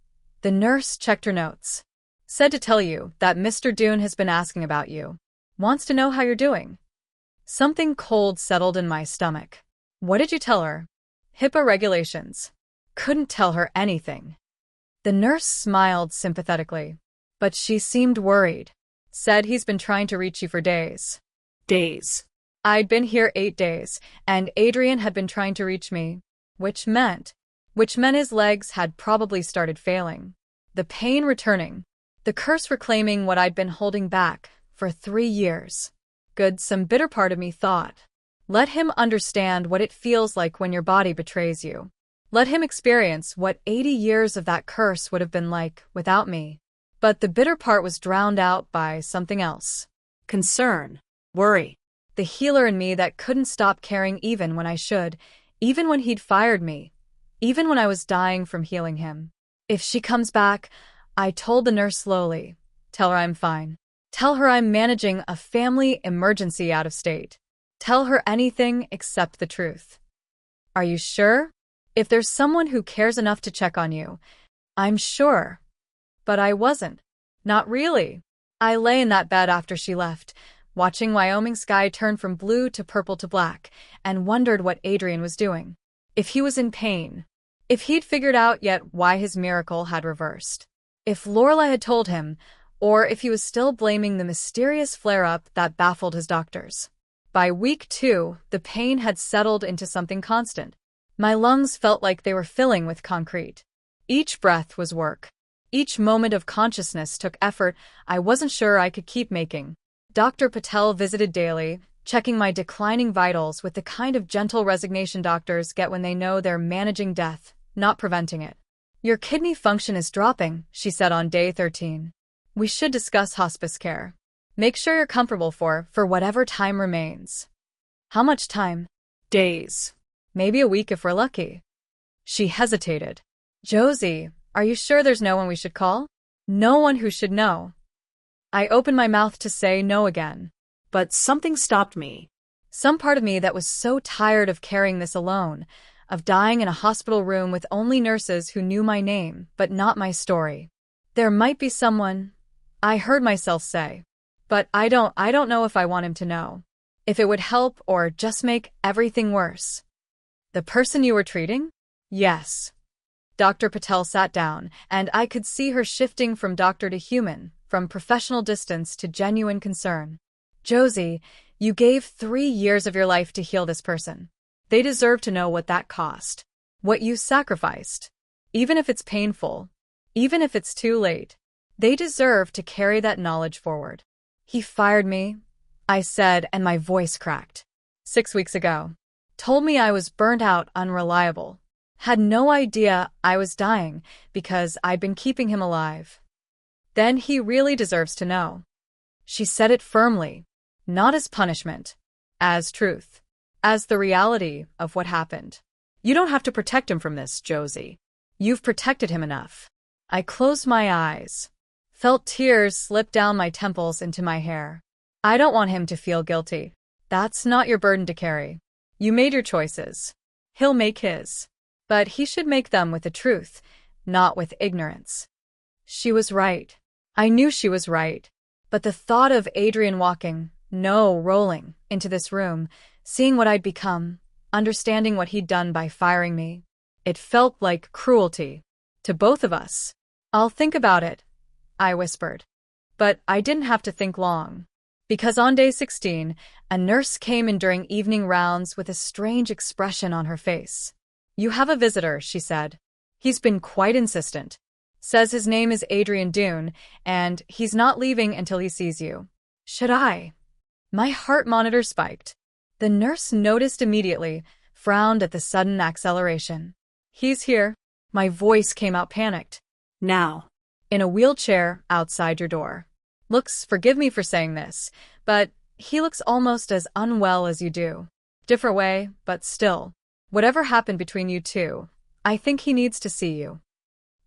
Speaker 1: The nurse checked her notes. "Said to tell you that Mr. Dune has been asking about you. Wants to know how you're doing." Something cold settled in my stomach. "What did you tell her?" "HIPAA regulations." Couldn't tell her anything. The nurse smiled sympathetically. But she seemed worried. Said he's been trying to reach you for days.
Speaker 2: Days.
Speaker 1: I'd been here 8 days, and Adrian had been trying to reach me, which meant his legs had probably started failing. The pain returning. The curse reclaiming what I'd been holding back for 3 years. Good, some bitter part of me thought. Let him understand what it feels like when your body betrays you. Let him experience what 80 years of that curse would have been like without me. But the bitter part was drowned out by something else.
Speaker 2: Concern. Worry.
Speaker 1: The healer in me that couldn't stop caring even when I should, even when he'd fired me, even when I was dying from healing him. If she comes back, I told the nurse slowly, tell her I'm fine. Tell her I'm managing a family emergency out of state. Tell her anything except the truth. Are you sure? If there's someone who cares enough to check on you, I'm sure. But I wasn't. Not really. I lay in that bed after she left, watching Wyoming sky turn from blue to purple to black, and wondered what Adrian was doing. If he was in pain. If he'd figured out yet why his miracle had reversed. If Lorelai had told him, or if he was still blaming the mysterious flare-up that baffled his doctors. By week 2, the pain had settled into something constant. My lungs felt like they were filling with concrete. Each breath was work. Each moment of consciousness took effort I wasn't sure I could keep making. Dr. Patel visited daily, checking my declining vitals with the kind of gentle resignation doctors get when they know they're managing death, not preventing it. Your kidney function is dropping, she said on day 13. We should discuss hospice care. Make sure you're comfortable for whatever time remains. How much time?
Speaker 2: Days.
Speaker 1: Maybe a week if we're lucky. She hesitated. Josie, are you sure there's no one we should call? No one who should know. I opened my mouth to say no again.
Speaker 2: But something stopped me.
Speaker 1: Some part of me that was so tired of carrying this alone, of dying in a hospital room with only nurses who knew my name, but not my story. There might be someone, I heard myself say. But I don't know if I want him to know. If it would help or just make everything worse. The person you were treating? Yes. Dr. Patel sat down, and I could see her shifting from doctor to human, from professional distance to genuine concern. Josie, you gave 3 years of your life to heal this person. They deserve to know what that cost. What you sacrificed. Even if it's painful. Even if it's too late. They deserve to carry that knowledge forward. He fired me, I said, and my voice cracked. 6 weeks ago. Told me I was burnt out, unreliable. Had no idea I was dying because I'd been keeping him alive. Then he really deserves to know. She said it firmly, not as punishment, as truth, as the reality of what happened. You don't have to protect him from this, Josie. You've protected him enough. I closed my eyes, felt tears slip down my temples into my hair. I don't want him to feel guilty. That's not your burden to carry. You made your choices. He'll make his. But he should make them with the truth, not with ignorance. She was right. I knew she was right. But the thought of Adrian rolling into this room, seeing what I'd become, understanding what he'd done by firing me, it felt like cruelty. To both of us. I'll think about it, I whispered. But I didn't have to think long. Because on day 16, a nurse came in during evening rounds with a strange expression on her face. You have a visitor, she said. He's been quite insistent. Says his name is Adrian Dune, and he's not leaving until he sees you. Should I? My heart monitor spiked. The nurse noticed immediately, frowned at the sudden acceleration. He's here. My voice came out panicked.
Speaker 2: Now.
Speaker 1: In a wheelchair outside your door. Forgive me for saying this, but he looks almost as unwell as you do. Different way, but still. Whatever happened between you two, I think he needs to see you.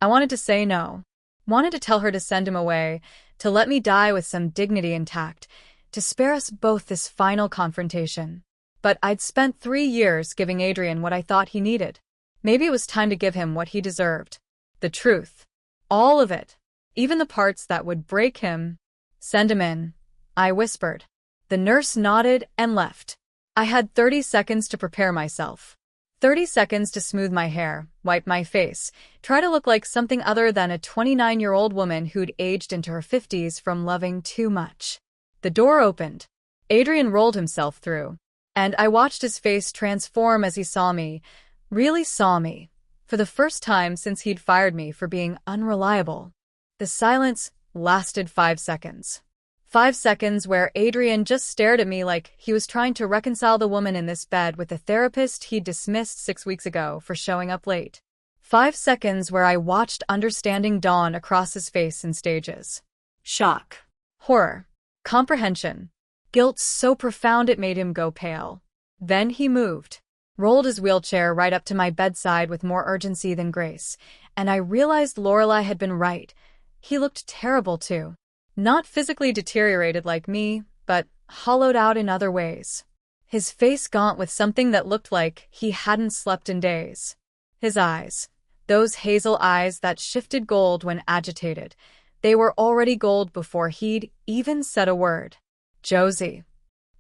Speaker 1: I wanted to say no. Wanted to tell her to send him away, to let me die with some dignity intact, to spare us both this final confrontation. But I'd spent 3 years giving Adrian what I thought he needed. Maybe it was time to give him what he deserved. The truth. All of it. Even the parts that would break him. Send him in, I whispered. The nurse nodded and left. I had 30 seconds to prepare myself. 30 seconds to smooth my hair, wipe my face, try to look like something other than a 29-year-old woman who'd aged into her 50s from loving too much. The door opened. Adrian rolled himself through, and I watched his face transform as he saw me, really saw me, for the first time since he'd fired me for being unreliable. The silence lasted 5 seconds. 5 seconds where Adrian just stared at me like he was trying to reconcile the woman in this bed with the therapist he'd dismissed 6 weeks ago for showing up late. 5 seconds where I watched understanding dawn across his face in stages.
Speaker 2: Shock.
Speaker 1: Horror. Comprehension. Guilt so profound it made him go pale. Then he moved, rolled his wheelchair right up to my bedside with more urgency than grace, and I realized Lorelei had been right. He looked terrible too. Not physically deteriorated like me, but hollowed out in other ways. His face gaunt with something that looked like he hadn't slept in days. His eyes, those hazel eyes that shifted gold when agitated, they were already gold before he'd even said a word. Josie.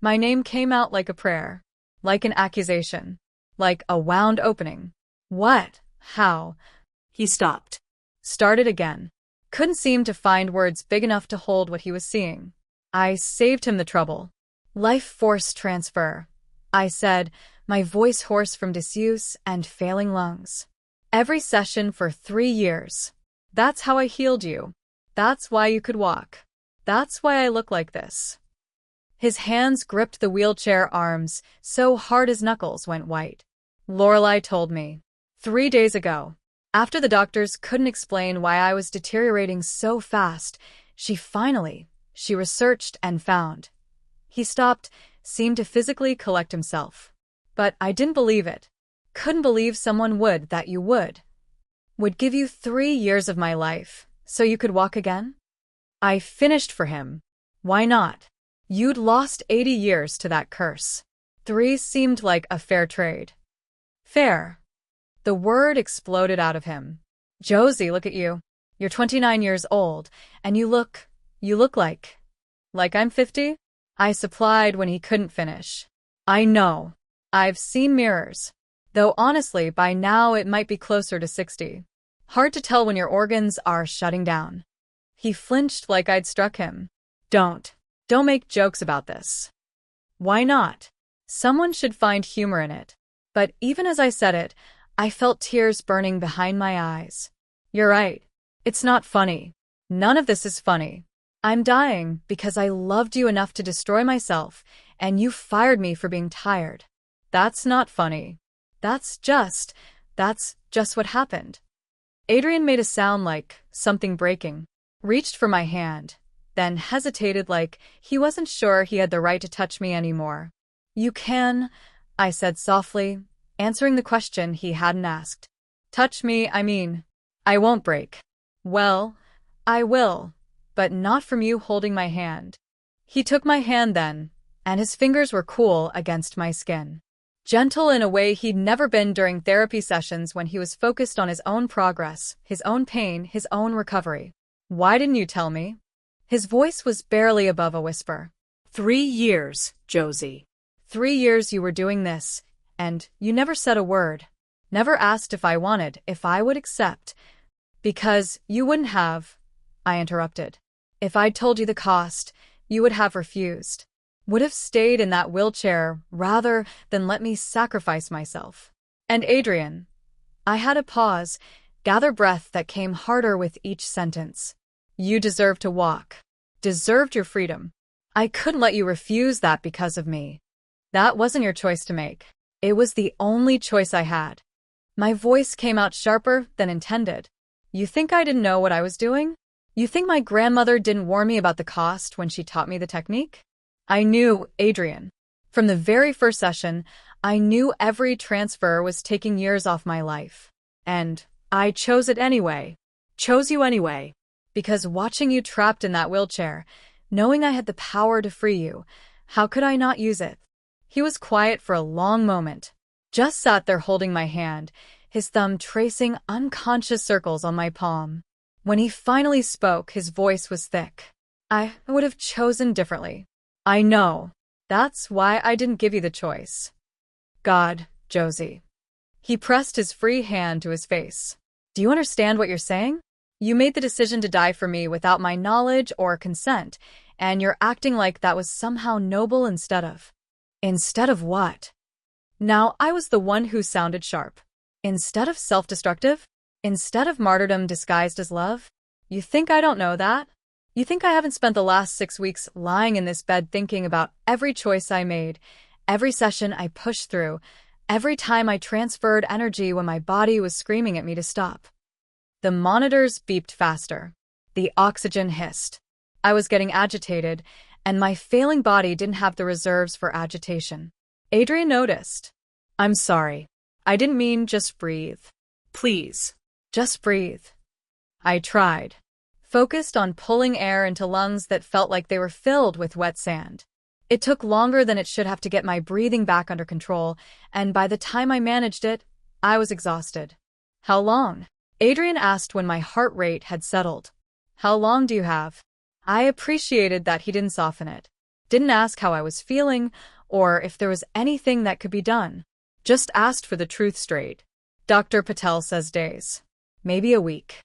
Speaker 1: My name came out like a prayer, like an accusation, like a wound opening. What? How?
Speaker 2: He stopped.
Speaker 1: Started again. Couldn't seem to find words big enough to hold what he was seeing. I saved him the trouble. Life force transfer, I said, my voice hoarse from disuse and failing lungs. Every session for 3 years. That's how I healed you. That's why you could walk. That's why I look like this. His hands gripped the wheelchair arms so hard his knuckles went white. Lorelei told me. 3 days ago. After the doctors couldn't explain why I was deteriorating so fast, she researched and found. He stopped, seemed to physically collect himself. But I didn't believe it. Couldn't believe someone would, that you would. Would give you 3 years of my life, so you could walk again? I finished for him. Why not? You'd lost 80 years to that curse. 3 seemed like a fair trade. Fair. The word exploded out of him. Josie, look at you. You're 29 years old, and you look like I'm 50? I supplied when he couldn't finish. I know. I've seen mirrors. Though honestly, by now it might be closer to 60. Hard to tell when your organs are shutting down. He flinched like I'd struck him. Don't make jokes about this. Why not? Someone should find humor in it. But even as I said it, I felt tears burning behind my eyes. You're right. It's not funny. None of this is funny. I'm dying because I loved you enough to destroy myself, and you fired me for being tired. That's not funny. That's just what happened. Adrian made a sound like something breaking, reached for my hand, then hesitated like he wasn't sure he had the right to touch me anymore. You can, I said softly, answering the question he hadn't asked. Touch me, I mean. I won't break. Well, I will, but not from you holding my hand. He took my hand then, and his fingers were cool against my skin. Gentle in a way he'd never been during therapy sessions when he was focused on his own progress, his own pain, his own recovery. Why didn't you tell me? His voice was barely above a whisper.
Speaker 2: 3 years, Josie.
Speaker 1: 3 years you were doing this, and you never said a word. Never asked if I would accept. Because you wouldn't have, I interrupted. If I'd told you the cost, you would have refused. Would have stayed in that wheelchair rather than let me sacrifice myself. And Adrian. I had a pause, gather breath that came harder with each sentence. You deserved to walk. Deserved your freedom. I couldn't let you refuse that because of me. That wasn't your choice to make. It was the only choice I had. My voice came out sharper than intended. You think I didn't know what I was doing? You think my grandmother didn't warn me about the cost when she taught me the technique? I knew, Adrian. From the very first session, I knew every transfer was taking years off my life. And I chose it anyway. Chose you anyway. Because watching you trapped in that wheelchair, knowing I had the power to free you, how could I not use it? He was quiet for a long moment. Just sat there holding my hand, his thumb tracing unconscious circles on my palm. When he finally spoke, his voice was thick. I would have chosen differently. I know. That's why I didn't give you the choice. God, Josie. He pressed his free hand to his face. Do you understand what you're saying? You made the decision to die for me without my knowledge or consent, and you're acting like that was somehow noble instead of. Instead of what? Now I was the one who sounded sharp. Instead of self-destructive? Instead of martyrdom disguised as love? You think I don't know that? You think I haven't spent the last 6 weeks lying in this bed thinking about every choice I made, every session I pushed through, every time I transferred energy when my body was screaming at me to stop? The monitors beeped faster. The oxygen hissed. I was getting agitated, and my failing body didn't have the reserves for agitation. Adrian noticed. I'm sorry. I didn't mean just breathe.
Speaker 2: Please.
Speaker 1: Just breathe. I tried, focused on pulling air into lungs that felt like they were filled with wet sand. It took longer than it should have to get my breathing back under control, and by the time I managed it, I was exhausted. How long? Adrian asked when my heart rate had settled. How long do you have? I appreciated that he didn't soften it. Didn't ask how I was feeling, or if there was anything that could be done. Just asked for the truth straight. Dr. Patel says days. Maybe a week.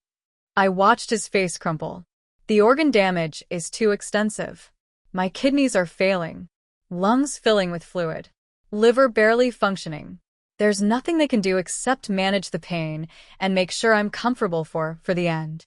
Speaker 1: I watched his face crumple. The organ damage is too extensive. My kidneys are failing. Lungs filling with fluid. Liver barely functioning. There's nothing they can do except manage the pain and make sure I'm comfortable for the end.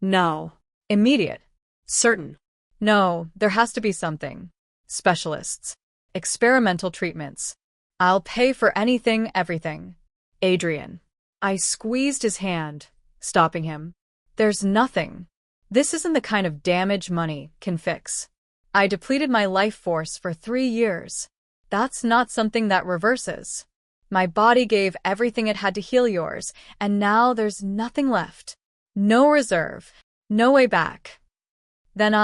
Speaker 2: No.
Speaker 1: Immediate.
Speaker 2: Certain.
Speaker 1: No, there has to be something. Specialists. Experimental treatments. I'll pay for anything, everything. Adrian. I squeezed his hand, stopping him. There's nothing. This isn't the kind of damage money can fix. I depleted my life force for 3 years. That's not something that reverses. My body gave everything it had to heal yours, and now there's nothing left. No reserve. No way back. Then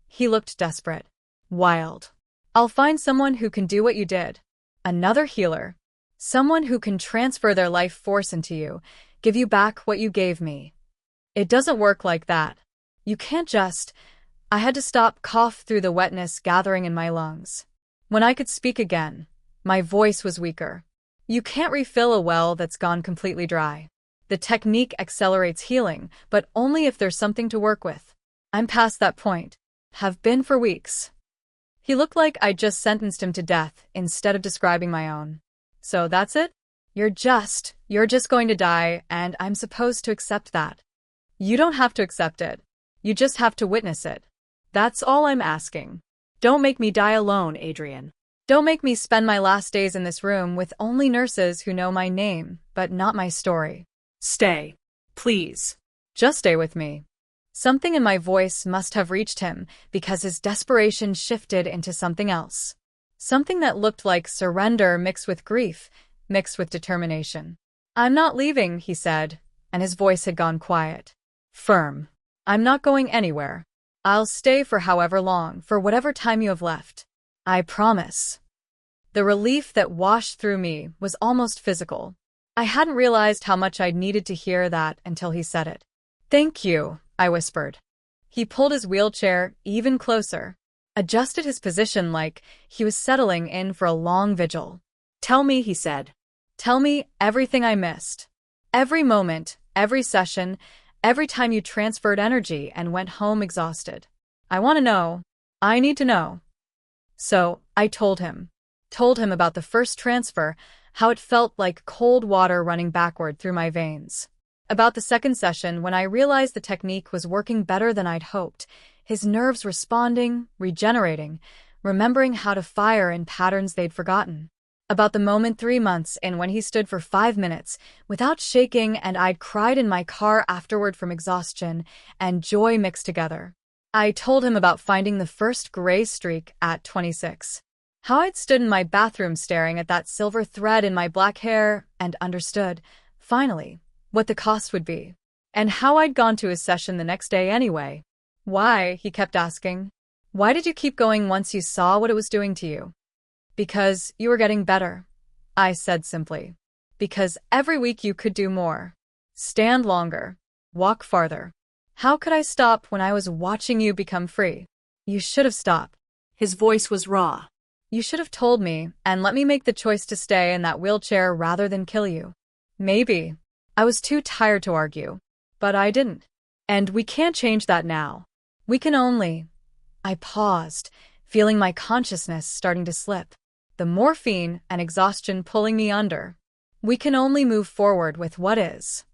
Speaker 1: he looked desperate. Wild. I'll find someone who can do what you did. Another healer. Someone who can transfer their life force into you, give you back what you gave me. It doesn't work like that. You can't just. I had to stop, cough through the wetness gathering in my lungs. When I could speak again, my voice was weaker. You can't refill a well that's gone completely dry. The technique accelerates healing, but only if there's something to work with. I'm past that point. Have been for weeks. He looked like I'd just sentenced him to death instead of describing my own. So that's it? You're just going to die, and I'm supposed to accept that. You don't have to accept it. You just have to witness it. That's all I'm asking.
Speaker 2: Don't make me die alone, Adrian.
Speaker 1: Don't make me spend my last days in this room with only nurses who know my name, but not my story.
Speaker 2: Stay. Please.
Speaker 1: Just stay with me. Something in my voice must have reached him because his desperation shifted into something else. Something that looked like surrender mixed with grief, mixed with determination. I'm not leaving, he said, and his voice had gone quiet. Firm. I'm not going anywhere. I'll stay for however long, for whatever time you have left. I promise. The relief that washed through me was almost physical. I hadn't realized how much I'd needed to hear that until he said it. Thank you, I whispered. He pulled his wheelchair even closer, adjusted his position like he was settling in for a long vigil.
Speaker 2: Tell me, he said.
Speaker 1: Tell me everything I missed. Every moment, every session, every time you transferred energy and went home exhausted. I want to know. I need to know. So, I told him about the first transfer, how it felt like cold water running backward through my veins. About the second session, when I realized the technique was working better than I'd hoped, his nerves responding, regenerating, remembering how to fire in patterns they'd forgotten. About the moment 3 months in when he stood for 5 minutes, without shaking, and I'd cried in my car afterward from exhaustion and joy mixed together. I told him about finding the first gray streak at 26. How I'd stood in my bathroom staring at that silver thread in my black hair and understood, finally, what the cost would be. And how I'd gone to his session the next day anyway. Why, he kept asking. Why did you keep going once you saw what it was doing to you? Because you were getting better, I said simply. Because every week you could do more. Stand longer. Walk farther. How could I stop when I was watching you become free? You should have stopped.
Speaker 2: His voice was raw.
Speaker 1: You should have told me and let me make the choice to stay in that wheelchair rather than kill you. Maybe. I was too tired to argue. But I didn't. And we can't change that now. We can only... I paused, feeling my consciousness starting to slip. The morphine and exhaustion pulling me under. We can only move forward with what is.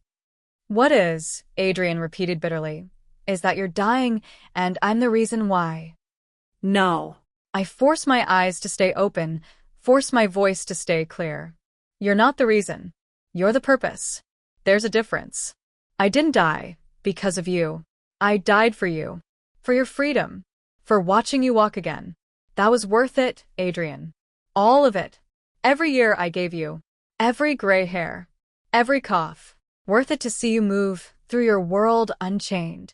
Speaker 1: What is, Adrian repeated bitterly, is that you're dying and I'm the reason why.
Speaker 2: No.
Speaker 1: I force my eyes to stay open, force my voice to stay clear. You're not the reason. You're the purpose. There's a difference. I didn't die because of you. I died for you. For your freedom. For watching you walk again. That was worth it, Adrian. All of it. Every year I gave you. Every gray hair. Every cough. Worth it to see you move through your world unchained.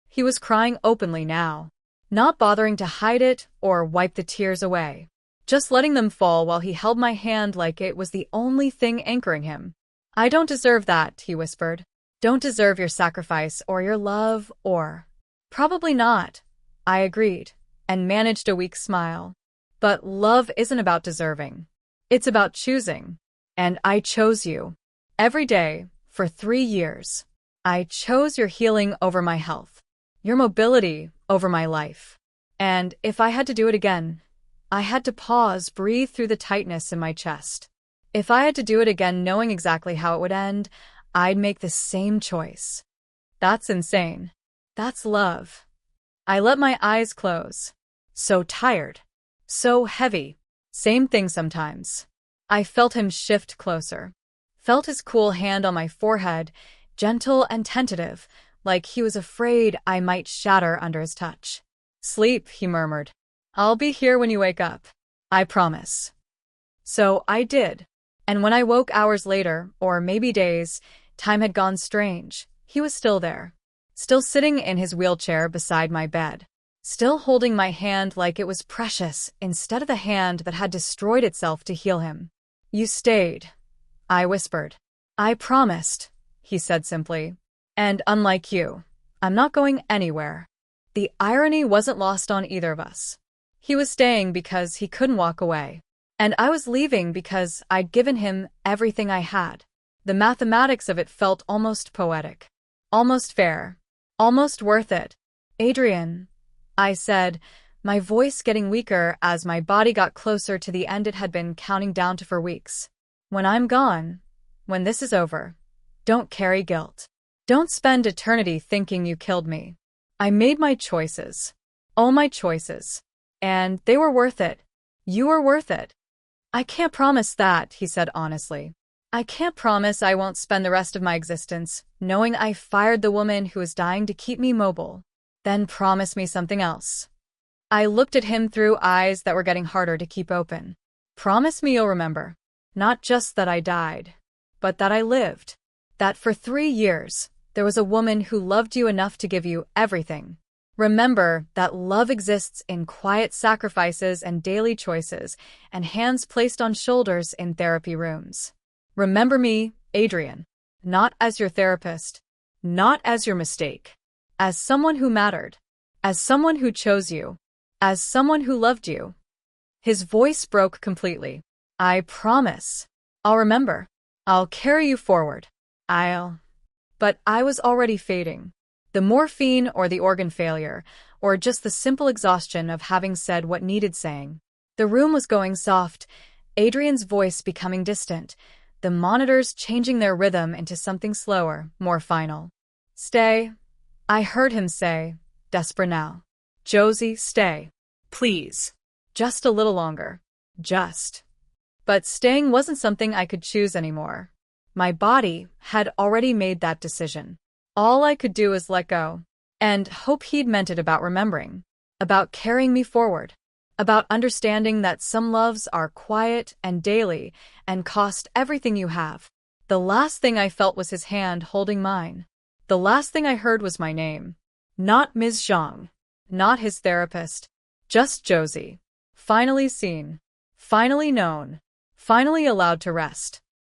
Speaker 1: He was crying openly now. Not bothering to hide it or wipe the tears away. Just letting them fall while he held my hand like it was the only thing anchoring him. I don't deserve that, he whispered. Don't deserve your sacrifice or your love or... Probably not, I agreed, and managed a weak smile. But love isn't about deserving. It's about choosing. And I chose you. Every day, for 3 years. I chose your healing over my health. Your mobility over my life. And if I had to do it again, I had to pause, breathe through the tightness in my chest. If I had to do it again knowing exactly how it would end, I'd make the same choice. That's insane. That's love. I let my eyes close. So tired. So heavy. Same thing sometimes. I felt him shift closer. Felt his cool hand on my forehead, gentle and tentative, like he was afraid I might shatter under his touch. Sleep, he murmured. I'll be here when you wake up. I promise. So I did. And when I woke hours later, or maybe days, time had gone strange. He was still there. Still sitting in his wheelchair beside my bed. Still holding my hand like it was precious instead of the hand that had destroyed itself to heal him. You stayed, I whispered. I promised, he said simply. And unlike you, I'm not going anywhere. The irony wasn't lost on either of us. He was staying because he couldn't walk away. And I was leaving because I'd given him everything I had. The mathematics of it felt almost poetic. Almost fair. Almost worth it. Adrian, I said, my voice getting weaker as my body got closer to the end it had been counting down to for weeks. When I'm gone, when this is over, don't carry guilt. Don't spend eternity thinking you killed me. I made my choices. All my choices. And they were worth it. You were worth it. I can't promise that, he said honestly. I can't promise I won't spend the rest of my existence knowing I fired the woman who was dying to keep me mobile. Then promise me something else. I looked at him through eyes that were getting harder to keep open. Promise me you'll remember. Not just that I died, but that I lived. That for 3 years, there was a woman who loved you enough to give you everything. Remember that love exists in quiet sacrifices and daily choices, and hands placed on shoulders in therapy rooms. Remember me, Adrian, not as your therapist, not as your mistake, as someone who mattered, as someone who chose you, as someone who loved you. His voice broke completely. I promise. I'll remember. I'll carry you forward. But I was already fading. The morphine or the organ failure, or just the simple exhaustion of having said what needed saying. The room was going soft, Adrian's voice becoming distant, the monitors changing their rhythm into something slower, more final. Stay, I heard him say, desperate now. Josie, stay.
Speaker 2: Please.
Speaker 1: Just a little longer. Just. But staying wasn't something I could choose anymore. My body had already made that decision. All I could do was let go, and hope he'd meant it about remembering, about carrying me forward, about understanding that some loves are quiet and daily and cost everything you have. The last thing I felt was his hand holding mine. The last thing I heard was my name. Not Ms. Zhang, not his therapist, just Josie. Finally seen, finally known, finally allowed to rest.